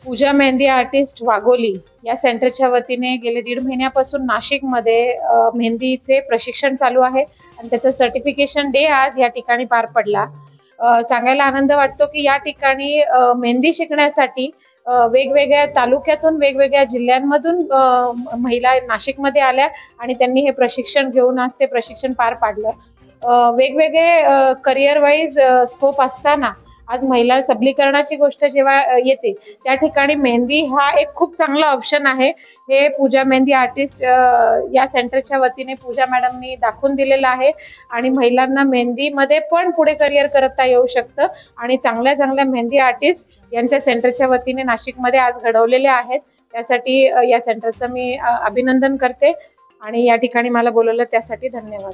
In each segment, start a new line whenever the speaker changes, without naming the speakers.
पूजा mehndi artist Wagholi या सेंटरच्या वतीने गेले 1.5 महिन्यापासून नाशिकमध्ये मेहंदीचे प्रशिक्षण चालू आहे आणि त्याचं सर्टिफिकेशन डे आज या ठिकाणी पार पडला. सांगायला आनंद वाटतो की या ठिकाणी मेहंदी शिकण्यासाठी वेगवेगळ्या तालुक्यातून वेगवेगळ्या जिल्ह्यांमधून महिला नाशिकमध्ये आल्या आणि त्यांनी हे प्रशिक्षण घेऊन आज ते प्रशिक्षण पार पाडलं. वेगवेगळे करिअर वाईज स्कोप असताना आज महिला सबलीकरणाची गोष्ट जेव्हा येते त्या ठिकाणी मेहंदी हा एक खूप चांगला ऑप्शन आहे. हे पूजा मेहंदी आर्टिस्ट या सेंटरच्या वतीने पूजा मॅडमनी दाखवून दिलेलं आहे आणि महिलांना मेहंदीमध्ये पण पुढे करिअर करता येऊ शकतं आणि चांगल्या चांगल्या मेहंदी आर्टिस्ट यांच्या सेंटरच्या वतीने नाशिकमध्ये आज घडवलेले आहेत. त्यासाठी या सेंटरचं मी अभिनंदन करते आणि या ठिकाणी मला बोलवलं त्यासाठी धन्यवाद.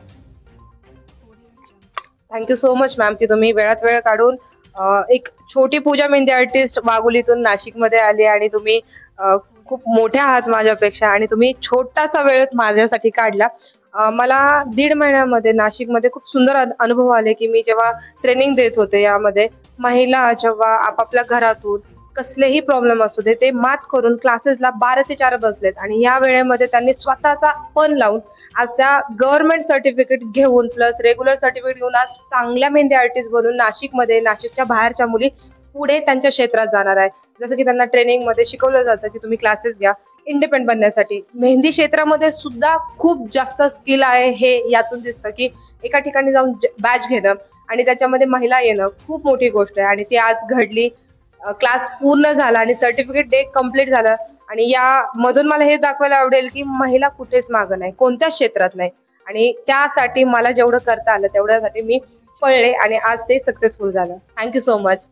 थँक्यू सो मच मॅम की तुम्ही वेळात वेळ काढून एक छोटी पूजा मेहंदी आर्टिस्ट वाघोलीतून नाशिकमध्ये आली आणि तुम्ही खूप मोठ्या आहात माझ्यापेक्षा आणि तुम्ही छोटासा वेळ माझ्यासाठी काढला. मला 1.5 महिन्यामध्ये नाशिकमध्ये खूप सुंदर अनुभव आले की मी जेव्हा ट्रेनिंग देत होते यामध्ये महिला जेव्हा आपापल्या घरातून कसलेही प्रॉब्लेम असू दे ते मात करून क्लासेसला 12 ते 4 बसलेत आणि या वेळेमध्ये त्यांनी स्वतःचा पण लावून आज त्या गव्हर्नमेंट सर्टिफिकेट घेऊन प्लस रेग्युलर सर्टिफिकेट घेऊन आज चांगल्या मेहंदी आर्टिस्ट बनून नाशिकमध्ये नाशिकच्या बाहेरच्या मुली पुढे त्यांच्या क्षेत्रात जाणार आहे. जसं की त्यांना ट्रेनिंग मध्ये शिकवलं जातं की तुम्ही क्लासेस घ्या इंडिपेंडंट बनण्यासाठी. मेहंदी क्षेत्रामध्ये सुद्धा खूप जास्त स्किल आहे हे यातून दिसतं की एका ठिकाणी जाऊन बॅच घेणं आणि त्याच्यामध्ये महिला येणं खूप मोठी गोष्ट आहे आणि ती आज घडली. क्लास पूर्ण झाला आणि सर्टिफिकेट डे कम्प्लीट झालं आणि या मधून मला हे दाखवायला आवडेल की महिला कुठेच मागं नाही, कोणत्याच क्षेत्रात नाही आणि त्यासाठी मला जेवढं करता आलं तेवढ्यासाठी मी पळले आणि आज ते सक्सेसफुल झालं. Thank you so much.